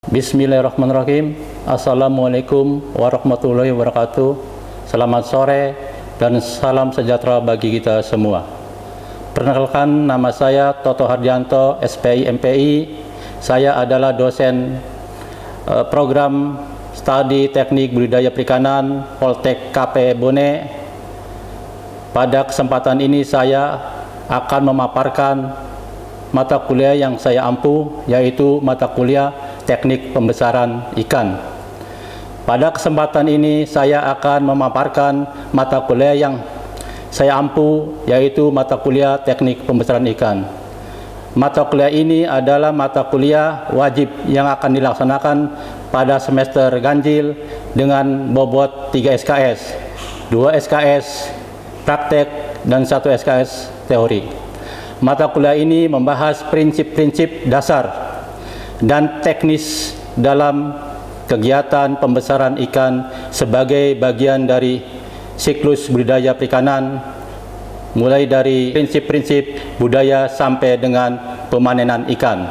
Bismillahirrahmanirrahim. Assalamualaikum warahmatullahi wabarakatuh. Selamat sore dan salam sejahtera bagi kita semua. Perkenalkan, nama saya Toto Hardianto, SPI MPI. Saya adalah dosen program studi teknik budidaya perikanan Poltek KP Bone. Pada kesempatan ini saya akan memaparkan mata kuliah yang saya ampu, yaitu mata kuliah teknik pembesaran ikan. Pada kesempatan ini saya akan memaparkan mata kuliah yang saya ampu, yaitu mata kuliah teknik pembesaran ikan. Mata kuliah ini adalah mata kuliah wajib yang akan dilaksanakan pada semester ganjil dengan bobot 3 SKS, 2 SKS praktek dan 1 SKS teori. Mata kuliah ini membahas prinsip-prinsip dasar dan teknis dalam kegiatan pembesaran ikan sebagai bagian dari siklus budidaya perikanan, mulai dari prinsip-prinsip budaya sampai dengan pemanenan ikan.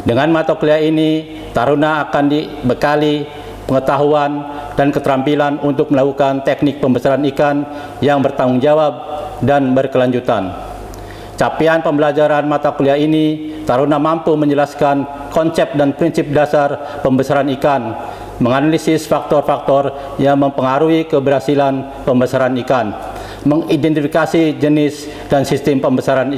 Dengan mata kuliah ini, taruna akan dibekali pengetahuan dan keterampilan untuk melakukan teknik pembesaran ikan yang bertanggung jawab dan berkelanjutan. Capaian pembelajaran mata kuliah ini, taruna mampu menjelaskan konsep dan prinsip dasar pembesaran ikan, menganalisis faktor-faktor yang mempengaruhi keberhasilan pembesaran ikan, mengidentifikasi jenis dan sistem pembesaran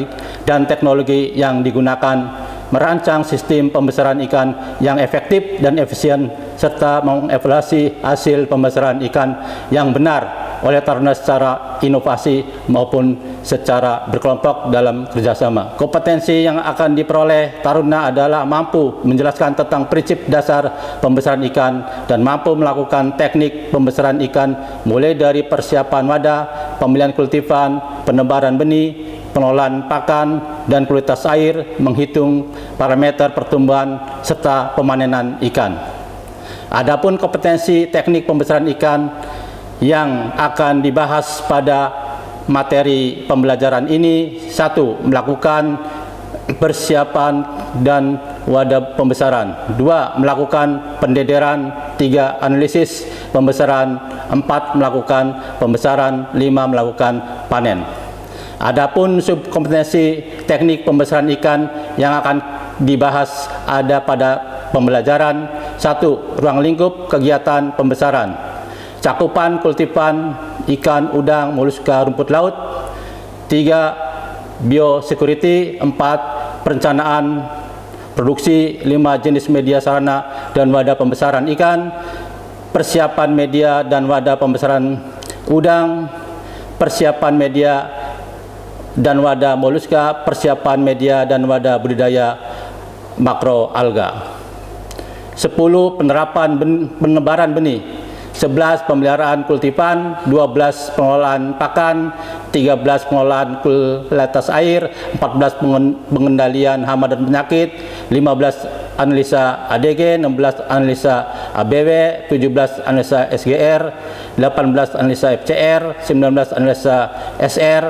dan teknologi yang digunakan, merancang sistem pembesaran ikan yang efektif dan efisien, serta mengevaluasi hasil pembesaran ikan yang benar oleh taruna secara inovasi maupun secara berkelompok dalam kerjasama. Kompetensi yang akan diperoleh taruna adalah mampu menjelaskan tentang prinsip dasar pembesaran ikan dan mampu melakukan teknik pembesaran ikan mulai dari persiapan wadah, pemilihan kultifan, penebaran benih, pengelolaan pakan dan kualitas air, menghitung parameter pertumbuhan serta pemanenan ikan. Adapun kompetensi teknik pembesaran ikan yang akan dibahas pada materi pembelajaran ini: 1. Melakukan persiapan dan wadah pembesaran. 2. Melakukan pendederan. 3. Analisis pembesaran. 4. Melakukan pembesaran. 5. Melakukan panen. Adapun subkompetensi teknik pembesaran ikan yang akan dibahas ada pada pembelajaran: 1. Ruang lingkup kegiatan pembesaran. Cakupan kultifan ikan, udang, moluska, rumput laut. 3. Biosecurity. 4. Perencanaan produksi. 5. Jenis media sarana dan wadah pembesaran ikan. Persiapan media dan wadah pembesaran udang. Persiapan media dan wadah moluska. Persiapan media dan wadah budidaya makro alga. 10. Penebaran benih. 11. Pemeliharaan kultifan. 12. Pengelolaan pakan. 13. Pengelolaan kualitas air. 14. Pengendalian hama dan penyakit. 15. Analisa ADG. 16. Analisa ABW. 17. Analisa SGR. 18. Analisa FCR. 19. Analisa SR.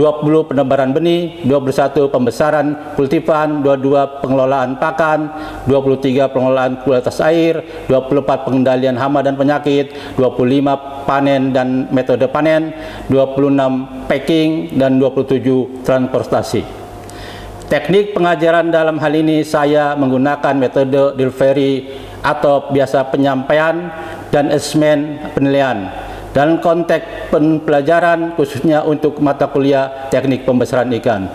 20. Penebaran benih. 21. Pembesaran kultifan. 22. Pengelolaan pakan. 23. Pengelolaan kualitas air. 24. Pengendalian hama dan penyakit. 25. Panen dan metode panen. 26. Packing dan 27. Transportasi. Teknik pengajaran dalam hal ini saya menggunakan metode delivery atau biasa penyampaian dan asesmen penilaian. Dalam konteks pembelajaran khususnya untuk mata kuliah teknik pembesaran ikan,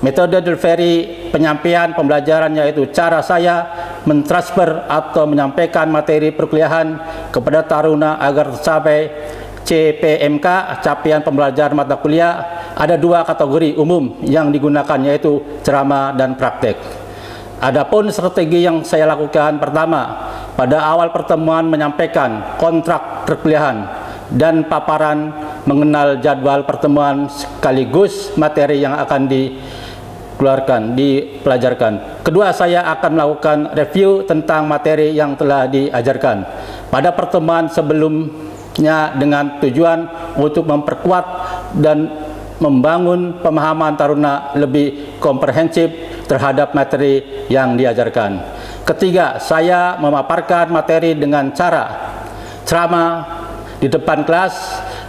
metode delivery penyampaian pembelajaran yaitu cara saya mentransfer atau menyampaikan materi perkuliahan kepada taruna agar tercapai CPMK, capaian pembelajaran mata kuliah. Ada 2 kategori umum yang digunakan, yaitu ceramah dan praktek. Adapun strategi yang saya lakukan: pertama, pada awal pertemuan menyampaikan kontrak perkuliahan dan paparan mengenal jadwal pertemuan sekaligus materi yang akan dipelajarkan. Kedua, saya akan melakukan review tentang materi yang telah diajarkan pada pertemuan sebelumnya dengan tujuan untuk memperkuat dan membangun pemahaman taruna lebih komprehensif terhadap materi yang diajarkan. Ketiga, saya memaparkan materi dengan cara ceramah di depan kelas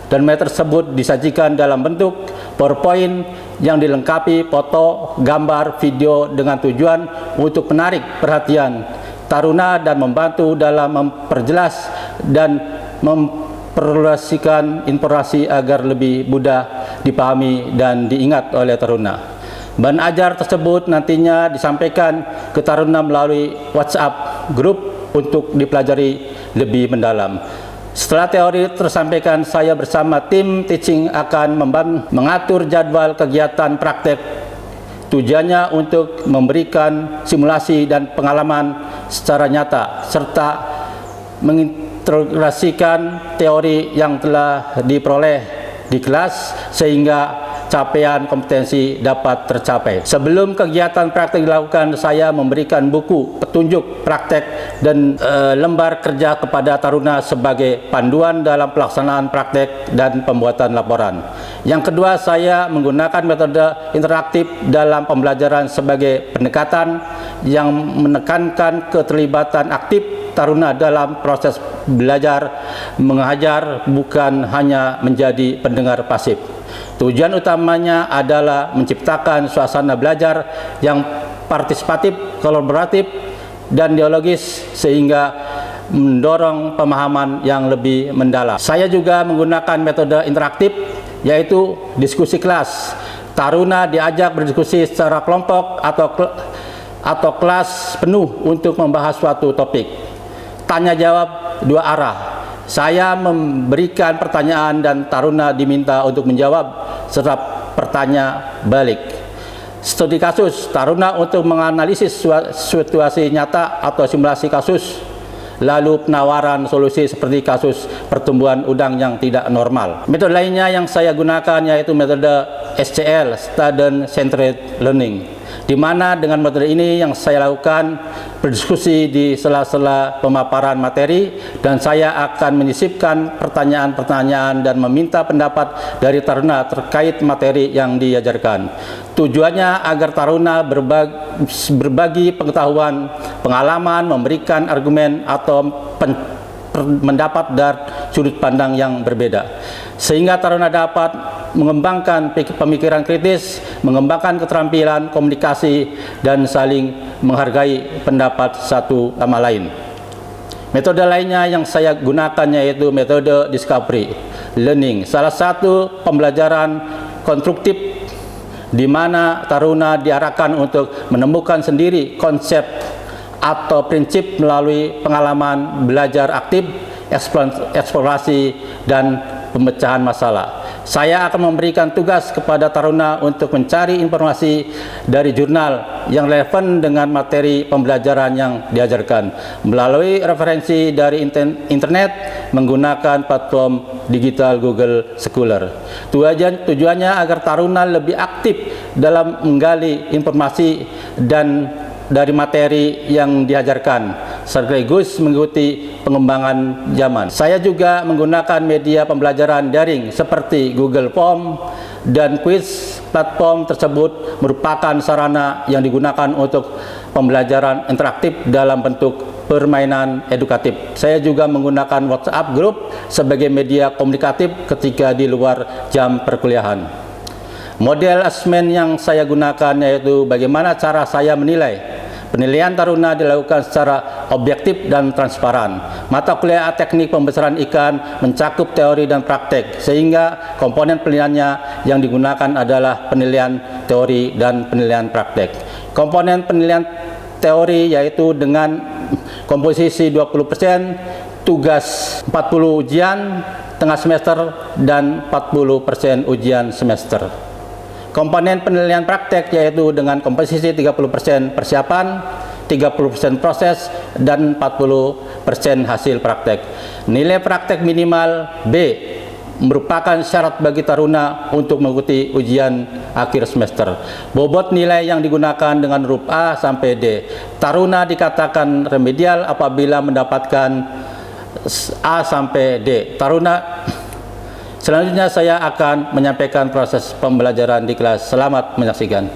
dan materi tersebut disajikan dalam bentuk PowerPoint yang dilengkapi foto, gambar, video dengan tujuan untuk menarik perhatian taruna dan membantu dalam memperjelas dan memperluaskan informasi agar lebih mudah dipahami dan diingat oleh taruna. Bahan ajar tersebut nantinya disampaikan ke taruna melalui WhatsApp grup untuk dipelajari lebih mendalam. Setelah teori tersampaikan, saya bersama tim teaching akan mengatur jadwal kegiatan praktek. Tujuannya untuk memberikan simulasi dan pengalaman secara nyata, serta mengintegrasikan teori yang telah diperoleh di kelas sehingga capaian kompetensi dapat tercapai. Sebelum kegiatan praktek dilakukan, saya memberikan buku petunjuk praktek dan lembar kerja kepada taruna sebagai panduan dalam pelaksanaan praktek dan pembuatan laporan. Yang kedua, saya menggunakan metode interaktif dalam pembelajaran sebagai pendekatan yang menekankan keterlibatan aktif taruna dalam proses belajar mengajar, bukan hanya menjadi pendengar pasif. Tujuan utamanya adalah menciptakan suasana belajar yang partisipatif, kolaboratif, dan dialogis sehingga mendorong pemahaman yang lebih mendalam. Saya juga menggunakan metode interaktif, yaitu diskusi kelas. Taruna diajak berdiskusi secara kelompok atau kelas penuh untuk membahas suatu topik. Tanya jawab dua arah. Saya memberikan pertanyaan dan taruna diminta untuk menjawab serta bertanya balik. Studi kasus, taruna untuk menganalisis situasi nyata atau simulasi kasus, lalu penawaran solusi seperti kasus pertumbuhan udang yang tidak normal. Metode lainnya yang saya gunakan yaitu metode SCL, Student Centered Learning, di mana dengan metode ini yang saya lakukan berdiskusi di sela-sela pemaparan materi, dan saya akan menyisipkan pertanyaan-pertanyaan dan meminta pendapat dari taruna terkait materi yang diajarkan. Tujuannya agar taruna berbagi pengetahuan, pengalaman, memberikan argumen atau mendapat dari sudut pandang yang berbeda, sehingga taruna dapat mengembangkan pemikiran kritis, mengembangkan keterampilan komunikasi, dan saling menghargai pendapat satu sama lain. Metode lainnya yang saya gunakan yaitu metode discovery learning, salah satu pembelajaran konstruktif di mana taruna diarahkan untuk menemukan sendiri konsep atau prinsip melalui pengalaman belajar aktif, eksplorasi, dan pemecahan masalah. Saya akan memberikan tugas kepada taruna untuk mencari informasi dari jurnal yang relevan dengan materi pembelajaran yang diajarkan melalui referensi dari internet menggunakan platform digital Google Scholar. Tujuannya agar taruna lebih aktif dalam menggali informasi dan dari materi yang diajarkan, sekaligus mengikuti pengembangan zaman. Saya juga menggunakan media pembelajaran daring seperti Google Form dan quiz. Platform tersebut merupakan sarana yang digunakan untuk pembelajaran interaktif dalam bentuk permainan edukatif. Saya juga menggunakan WhatsApp Group sebagai media komunikatif ketika di luar jam perkuliahan. Model asesmen yang saya gunakan yaitu bagaimana cara saya menilai. Penilaian taruna dilakukan secara objektif dan transparan. Mata kuliah teknik pembesaran ikan mencakup teori dan praktek, sehingga komponen penilaiannya yang digunakan adalah penilaian teori dan penilaian praktek. Komponen penilaian teori yaitu dengan komposisi 20%, tugas 40 ujian tengah semester, dan 40% ujian semester. Komponen penilaian praktek yaitu dengan komposisi 30% persiapan, 30% proses, dan 40% hasil praktek. Nilai praktek minimal B merupakan syarat bagi taruna untuk mengikuti ujian akhir semester. Bobot nilai yang digunakan dengan huruf A sampai D. Taruna dikatakan remedial apabila mendapatkan A sampai D. Selanjutnya saya akan menyampaikan proses pembelajaran di kelas. Selamat menyaksikan.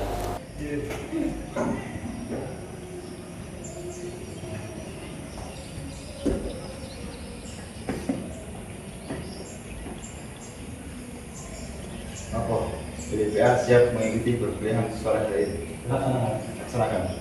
BPA siap mengikuti perkuliahan sekolah hari ini. Silakan.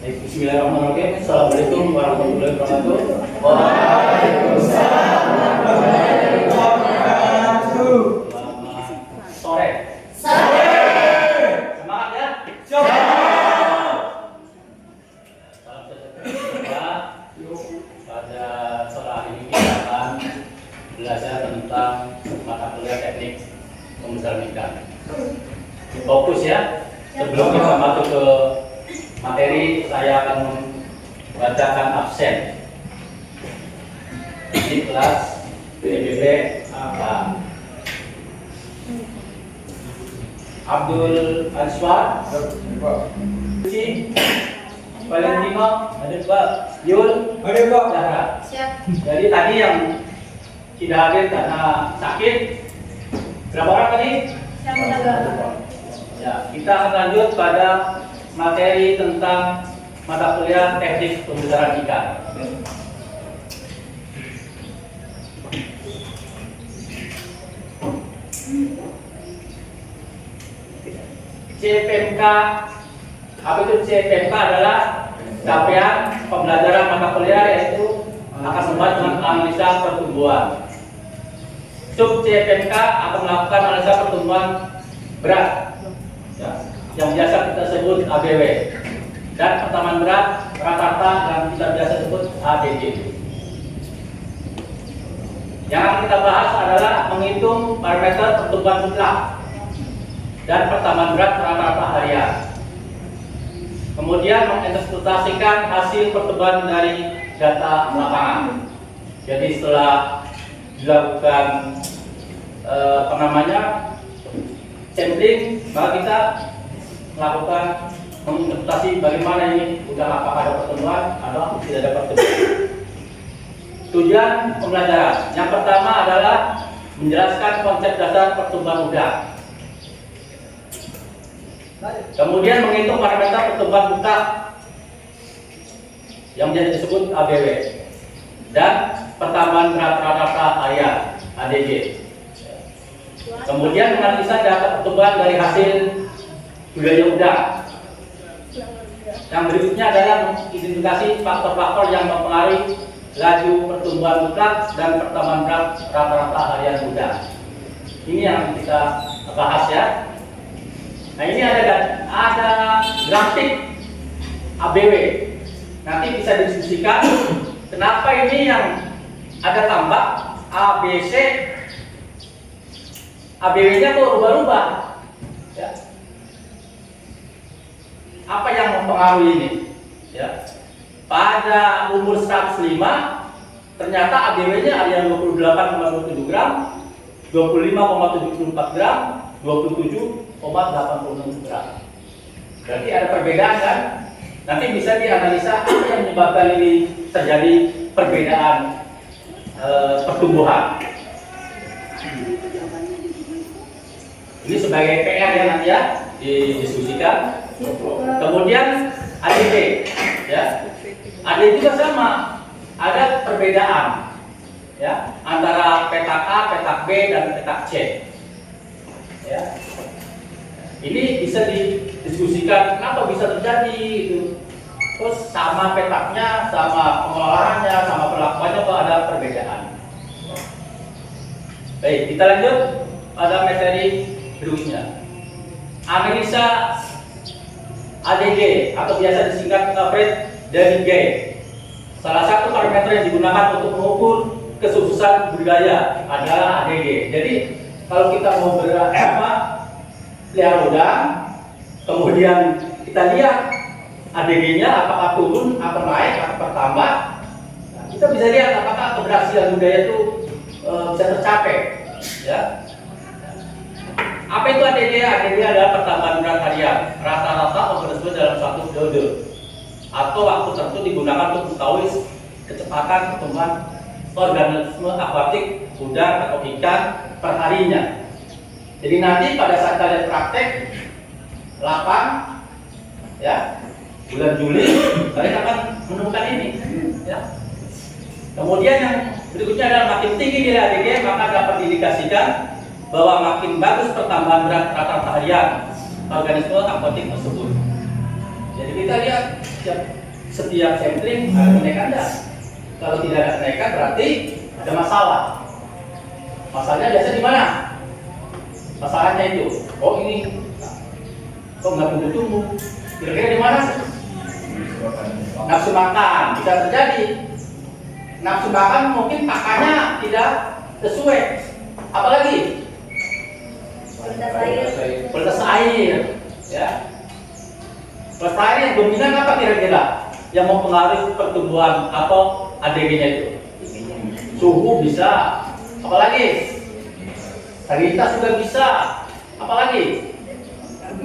Bismillahirrahmanirrahim. Assalamualaikum warahmatullahi wabarakatuh. Waalaikumsalam warahmatullahi wabarakatuh. Selamat sore. Semangat ya. Salam sejahtera. Pada sore hari ini kita akan belajar tentang mata kuliah teknik pembesaran ikan. Fokus ya. Sebelum kita masuk ke materi, saya akan membacakan absen di kelas PBB A. Abdul Answar, Suci, Valentino, ada Pak, Yul, ada Pak, Zahra. Siap. Jadi tadi yang tidak hadir karena sakit, berapa orang tadi? Yang menegak. Ya, kita akan lanjut pada materi tentang mata kuliah teknik pembesaran ikan. CPMK, apa itu CPMK adalah capaian pembelajaran mata kuliah yaitu akan membahas dengan analisa pertumbuhan. Sub CPMK akan melakukan analisa pertumbuhan berat, ya, yang biasa kita sebut ABW, dan pertambahan berat rata-rata yang kita biasa sebut ADG. Yang akan kita bahas adalah menghitung parameter pertumbuhan mutlak dan pertambahan berat rata-rata harian. Kemudian menginterpretasikan hasil pertumbuhan dari data lapangan. Jadi setelah dilakukan sampling, maka kita melakukan menginterpretasi bagaimana ini udah apakah ada pertemuan atau tidak ada pertemuan. Tujuan pembelajaran yang pertama adalah menjelaskan konsep dasar pertumbuhan udang. Kemudian menghitung parameter pertumbuhan mutlak yang biasa disebut ABW dan pertambahan berat rata-rata harian ADG. Kemudian menganalisa data pertumbuhan dari hasil budidaya udang. Yang berikutnya adalah mengidentifikasi faktor-faktor yang mempengaruhi laju pertumbuhan mutlak dan pertambahan berat rata-rata harian udang. Ini yang kita bahas ya. Nah, ini ada grafik ABW. Nanti bisa didiskusikan kenapa ini yang ada tambah ABC, ABW-nya kok rubah-rubah. Ya. Apa yang mempengaruhi ini? Ya. Pada umur 105 ternyata ABW-nya ada yang 28,27 gram, 25,74 gram, 27,86 gram. Berarti ada perbedaan kan? Nanti bisa dianalisa apa yang menyebabkan ini terjadi perbedaan pertumbuhan. Ini sebagai PR ya nanti ya didiskusikan. Kemudian ADG ya. ADG juga sama, ada perbedaan ya antara petak A, petak B dan petak C. Ya. Ini bisa didiskusikan kenapa bisa terjadi itu. Terus sama petaknya, sama pengelolaannya, sama perlakuannya kok ada perbedaan. Baik, kita lanjut pada materi berikutnya. Analisa ADG atau biasa disingkat rate dari G. Salah satu parameter yang digunakan untuk mengukur kesuksesan budidaya adalah ADG. Jadi kalau kita mau pelihara udang, kemudian kita lihat ADG-nya apakah turun, atau naik, atau bertambah, nah, kita bisa lihat apakah keberhasilan budidaya itu bisa tercapai. Ya. Apa itu ADG? ADG adalah pertambahan berat harian rata-rata organisme dalam satu periode atau waktu tertentu digunakan untuk mengetahui kecepatan pertumbuhan organisme akuatik udang atau ikan perharinya. Jadi nanti pada saat kalian praktek lapang, ya, bulan Juli kalian akan menemukan ini. Ya. Kemudian yang berikutnya adalah makin tinggi nilai ADG, maka dapat diindikasikan bahwa makin bagus pertambahan berat rata-rata harian organisme aquatik tersebut. Jadi kita lihat setiap sampling ada kenaikan enggak? Kalau tidak ada kenaikan berarti ada masalah. Masalahnya biasa di mana? Masalahnya itu, oh ini kok nggak tumbuh-tumbuh? Kira-kira di mana? Nafsu makan bisa terjadi. Nafsu makan mungkin pakannya tidak sesuai. Apalagi kualitas air, ya. Kualitas air yang dominan apa kira-kira? Yang mempengaruhi pertumbuhan atau ADG-nya itu? Suhu bisa. Apalagi? Salinitas juga bisa. Apalagi?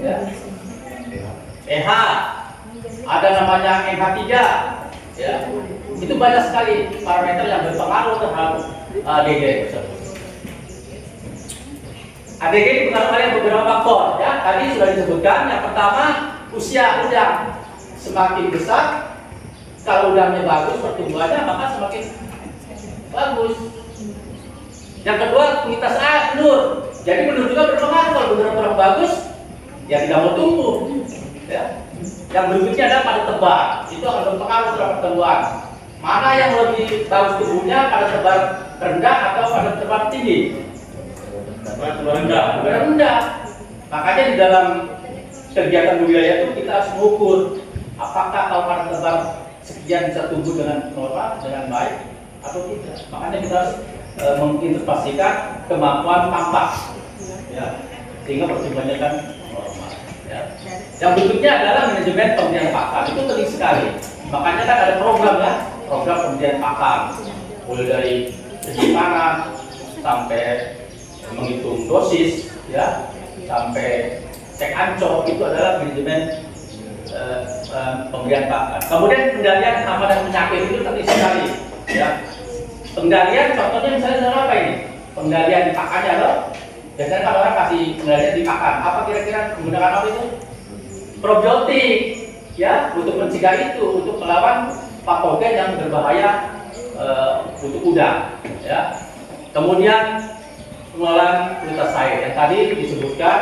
Ya. pH. Ada namanya NH3. Ya. Itu banyak sekali parameter yang berpengaruh terhadap ADG tersebut. ADG dipengaruhi oleh beberapa faktor, ya. Tadi sudah disebutkan. Yang pertama, usia udang semakin besar. Kalau udangnya bagus pertumbuhannya, maka semakin bagus. Yang kedua, kualitas air nur. Jadi menur juga berpengaruh. Kalau benar kurang bagus, ya tidak mau tumbuh. Ya. Yang berikutnya adalah pada tebar. Itu akan berpengaruh terhadap pertumbuhan. Mana yang lebih bagus tumbuhnya, pada tebar rendah atau pada tebar tinggi? Rendah. Makanya di dalam kegiatan budidaya itu kita harus mengukur apakah kalau pada tebar sekian bisa tumbuh dengan normal, dengan baik atau tidak. Makanya kita harus menginterpretasikan kemampuan tampak, ya, sehingga pertumbuhannya kan normal. Ya. Yang berikutnya adalah manajemen pemberian pakan. Itu penting sekali. Makanya kan ada program, ya, program pemberian pakan, mulai dari penyimpanan sampai menghitung dosis, ya, sampai cek ancor. Itu adalah manajemen pemberian pakan. Kemudian pengendalian hama dan penyakit itu penting sekali, ya. Pengendalian contohnya misalnya dalam apa ini? Pengendalian di pakannya loh. Biasanya kalau orang kasih pengendalian di pakan, apa kira-kira menggunakan apa itu? Probiotik, ya, untuk mencegah itu, untuk melawan patogen yang berbahaya untuk udang, ya. Kemudian pengelolaan kualitas air yang tadi disebutkan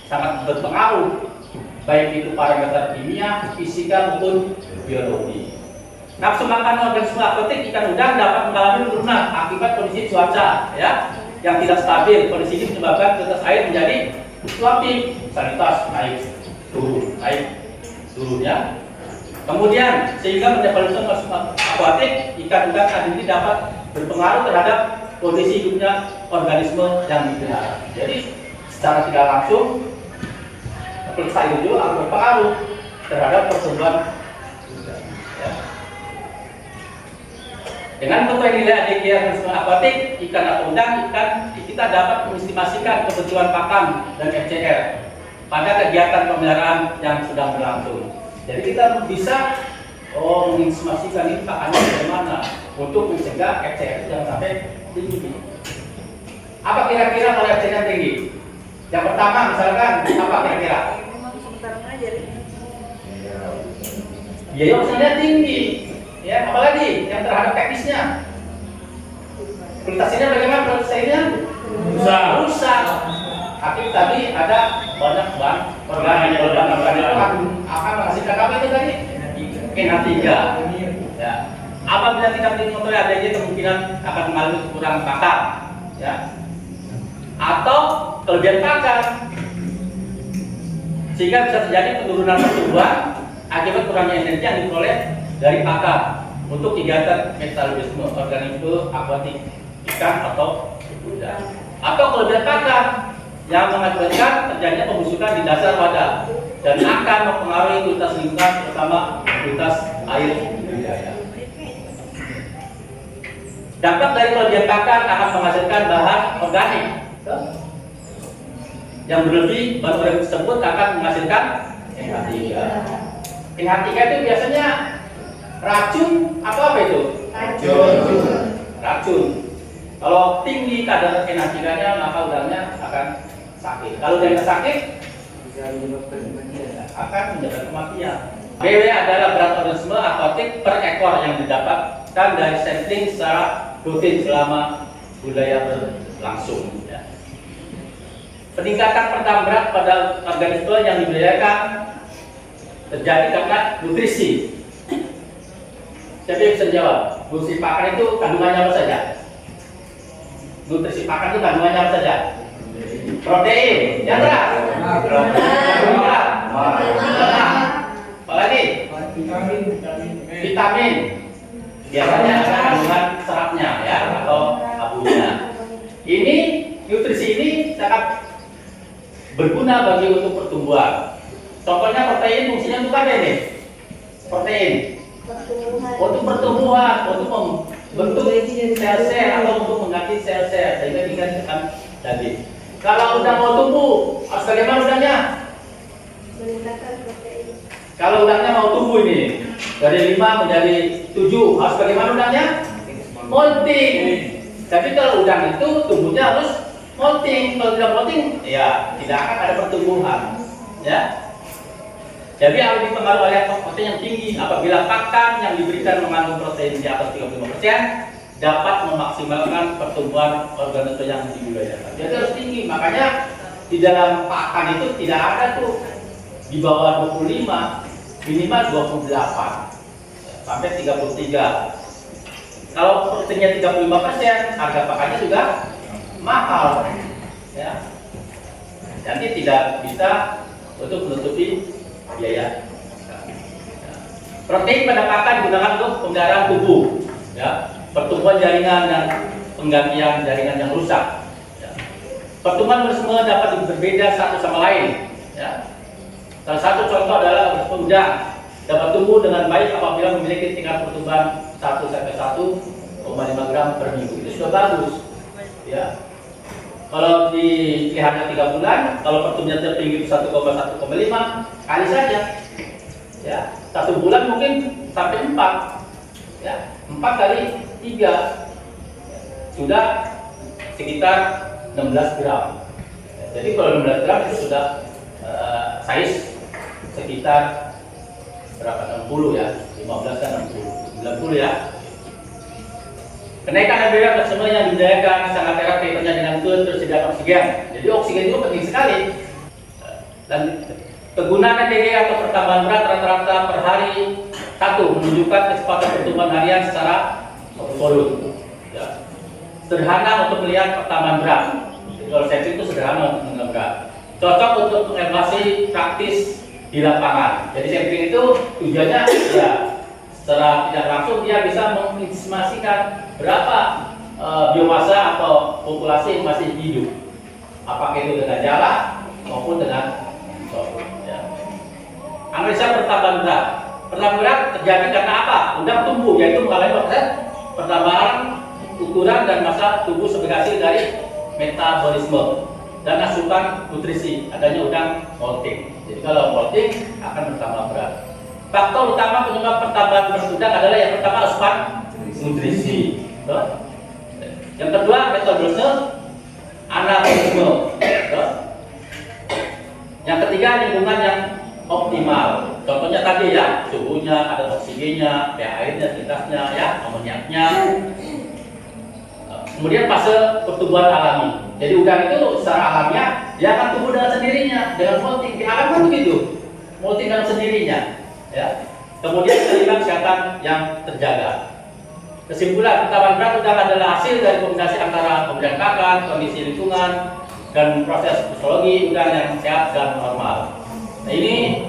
sangat berpengaruh, baik itu parameter kimia, fisika maupun biologi. Nafsu makan organisme aquatik ikan udang dapat mengalami penurunan akibat kondisi cuaca, ya, yang tidak stabil. Kondisi ini menyebabkan kualitas air menjadi fluktuatif, salinitas naik turun, ya. Kemudian sehingga metabolisme nafsu aquatik ikan udang saat ini dapat berpengaruh terhadap kondisi hidupnya organisme yang dipelihara. Jadi secara tidak langsung kualitas air itu akan berpengaruh terhadap pertumbuhan udang, ya. Dengan mengetahui nilai ADG organisme aquatik ikan atau udang, kita dapat mengestimasikan kebutuhan pakan dan FCR pada kegiatan pemeliharaan yang sedang berlangsung. Jadi kita bisa mengestimasikan ini pakannya bagaimana untuk mencegah FCR jangan sampai tinggi. Apa kira-kira kalau FCR tinggi? Yang pertama misalkan apa kira-kira? Biaya opsionalnya tinggi. Ya, apalagi yang terhadap teknisnya. Kualitasnya bagaimana kualitasnya? Rusak. Tapi tadi ada banyak bahan organik itu akan menghasilkan apa itu tadi? NH3. Ya. Apabila tidak mengetahui ADG kemungkinan akan mengalami kekurangan pakan, ya. Atau kelebihan pakan. Sehingga bisa terjadi penurunan pertumbuhan akibat kurangnya energi yang diperoleh dari pakan untuk kegiatan metabolisme organisme aquatik ikan atau udang, atau kelebihan pakan yang mengakibatkan terjadinya pembusukan di dasar wadah dan akan mempengaruhi kualitas lingkungan terutama kualitas air budidaya. Dampak dari kelebihan pakan akan menghasilkan bahan organik yang berlebih. Bahan organik tersebut akan menghasilkan NH3. NH3 itu biasanya racun atau apa itu? Racun. Kalau tinggi kadar NH3-nya maka udangnya akan sakit. Kalau dia sakit akan menyebabkan kematian. BW adalah berat organisme aquatik per ekor yang didapatkan dari sampling secara rutin selama budidaya berlangsung. Ya. Peningkatan pertambahan berat pada organisme yang dibudidayakan terjadi karena nutrisi. Siapa yang bisa jawab? Nutrisi pakan itu kandungannya apa saja? Nutrisi pakan itu kandungannya apa saja? Protein, ya enggak? Apalagi? Vitamin. Biasanya ada kandungan seratnya ya atau abunya. Ini nutrisi ini sangat berguna bagi untuk pertumbuhan. Contohnya protein fungsinya untuk apa ini? Protein untuk pertumbuhan, untuk membentuk sel-sel atau untuk mengganti sel-sel sehingga digantikan daging. Kalau udah mau tumbuh, harus bagaimana udangnya? Kalau udangnya mau tumbuh ini dari 5 menjadi 7, harus bagaimana udangnya? Molting. Tapi kalau udang itu tumbuhnya harus molting. Kalau tidak molting, ya tidak akan ada pertumbuhan. Ya. Jadi harus dipengaruhi oleh protein yang tinggi. Apabila pakan yang diberikan mengandung protein di atas 35%, dapat memaksimalkan pertumbuhan organisme yang dibudidayakan. Jadi harus tinggi. Makanya di dalam pakan itu tidak ada tuh di bawah 25, minimal 28 sampai 33. Kalau proteinnya 35%, harga pakannya juga mahal. Ya. Nanti tidak bisa untuk menutupi biaya. Protein pada pakan digunakan untuk pemeliharaan tubuh, ya, pertumbuhan jaringan dan penggantian jaringan yang rusak. Ya. Pertumbuhan organisme dapat berbeda satu sama lain. Ya. Salah satu contoh adalah udang dapat tumbuh dengan baik apabila memiliki tingkat pertumbuhan 1 sampai 1,5 gram per minggu. Itu sudah bagus. Ya. Kalau dipelihara 3 bulan, kalau pertumbuhan tertinggi 1,5 kali saja. Ya, 1 bulan mungkin sampai 4. Ya, 4 kali 3 sudah sekitar 16 gram. Jadi kalau 16 gram itu sudah size sekitar berapa? 60 ya, 15 kan 60, 90 ya. Kenaikan berat organisme yang dibudidayakan sangat erat kaitannya dengan ketersediaan oksigen. Jadi oksigen itu penting sekali. Dan kegunaan EDG atau pertambahan berat rata-rata per hari 1 menunjukkan kecepatan pertumbuhan harian secara absolut. Ya. Sederhana untuk melihat pertambahan berat. Jadi kalau sampling itu sederhana untuk melihat berat. Cocok untuk mengevaluasi praktis di lapangan. Jadi sampling itu tujuannya ya secara tidak langsung dia bisa mengestimasikan berapa biomasa atau populasi yang masih hidup. Apakah itu dengan jalan maupun dengan ya. Analisa pertambahan berat. Pertambahan berat terjadi karena apa? Udang tumbuh, yaitu mengalami proses pertambahan ukuran dan massa tubuh sebagai hasil dari metabolisme dan asupan nutrisi. Adanya udang molting. Jadi kalau molting akan bertambah berat. Faktor utama penyebab pertambahan berat udang adalah yang pertama asupan nutrisi. Yang kedua metabolisme anabolisme. Yang ketiga lingkungan yang optimal. Contohnya tadi ya, suhunya, ada oksigennya, pH airnya, aciditasnya, ya, amoniaknya. Kemudian fase pertumbuhan alami. Jadi udang itu secara alamiah dia akan tumbuh dengan sendirinya, dengan molting. Di alam kan begitu, molting dengan sendirinya. Ya. Kemudian kelima kesehatan yang terjaga. Kesimpulan, pertambahan berat udang adalah hasil dari kombinasi antara pemberian pakan, kondisi lingkungan, dan proses fisiologi udang yang sehat dan normal. Nah ini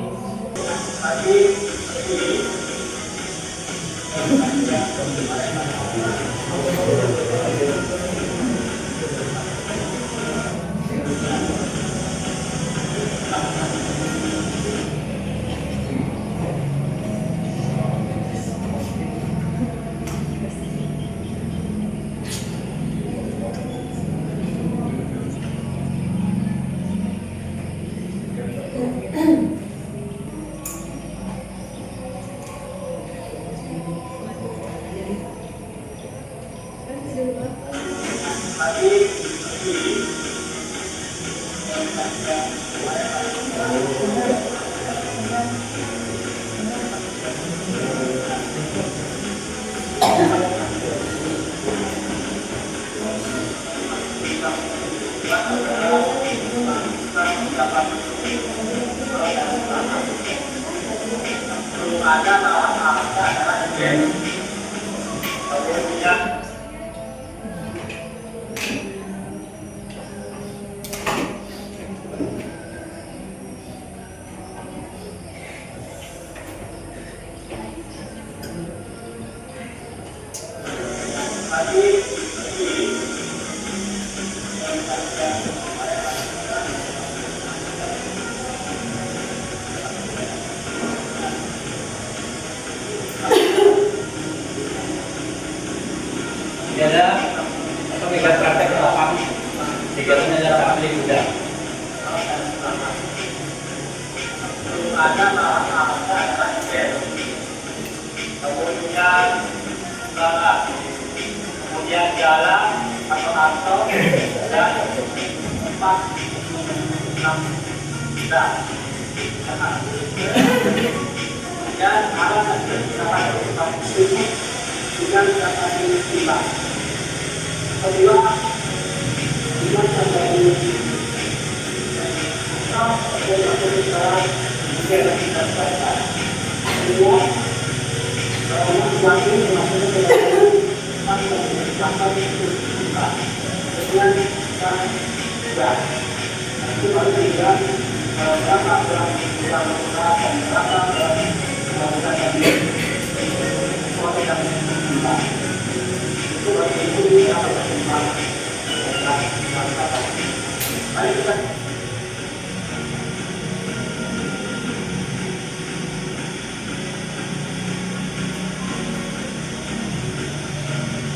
Ini ada pemilihan praktek ke lapangan. Kegiatannya adalah sampling muda. Kemudian jalan atau dan 4, 6, dan alat dapat dengan data lima. Kedua, dengan data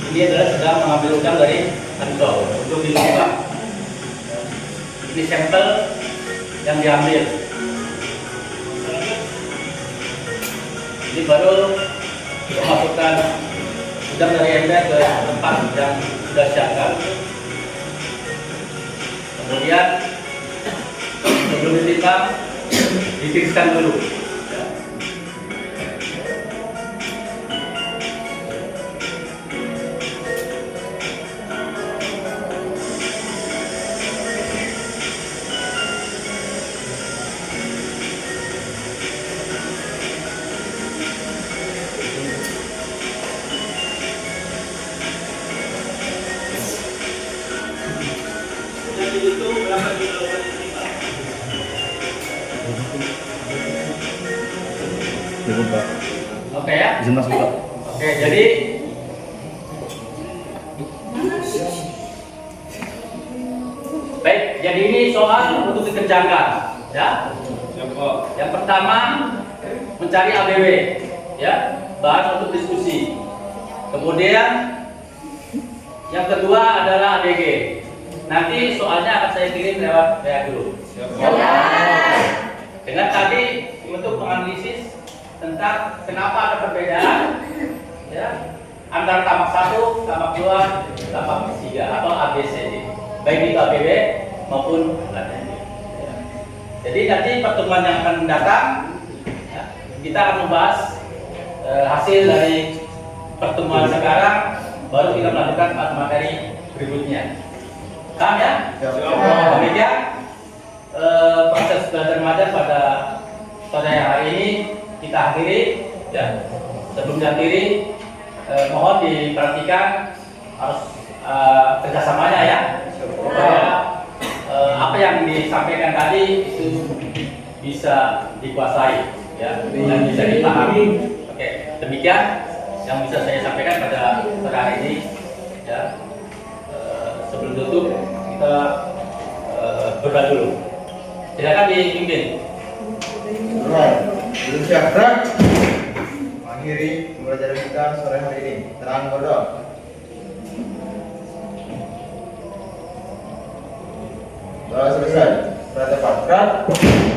Ini adalah sedang mengambil udang dari kantong untuk dibuka. Ini sampel yang diambil. Ini baru memasukkan udang dari ember ke tempat yang sudah siapkan. Kemudian sebelum ditimbang, ditiriskan dulu. Itu berapa kilo? Cukup Pak. Oke ya? Izin masuk Pak. Oke, jadi baik, jadi ini soal untuk dikencangkan, ya. Yang pertama mencari ABW, ya, bahan untuk diskusi. Kemudian yang kedua adalah ADG. Nanti soalnya akan saya kirim lewat WA dulu. Dengan tadi untuk menganalisis tentang kenapa ada perbedaan, ya, antara tamak 1, tamak 2, tamak 3 atau ABCD, baik itu ABW maupun ADG. Ya. Jadi nanti pertemuan yang akan datang, ya, kita akan membahas hasil dari pertemuan sekarang, baru kita melanjutkan materi berikutnya. Paham ya? Demikian proses belajar mengajar pada yang hari ini kita akhiri. Ya. Sebelum diakhiri, mohon diperhatikan harus kerjasamanya ya. Supaya apa yang disampaikan tadi itu bisa dikuasai, ya, dan bisa dipahami. Oke, demikian yang bisa saya sampaikan pada hari ini. Ya. Sebelum tutup kita berdoa dulu. Silakan dipimpin. Belum siap gerak. Akhiri pembelajaran kita sore hari ini. Terang berdoa. Doa selesai. Berada Pak.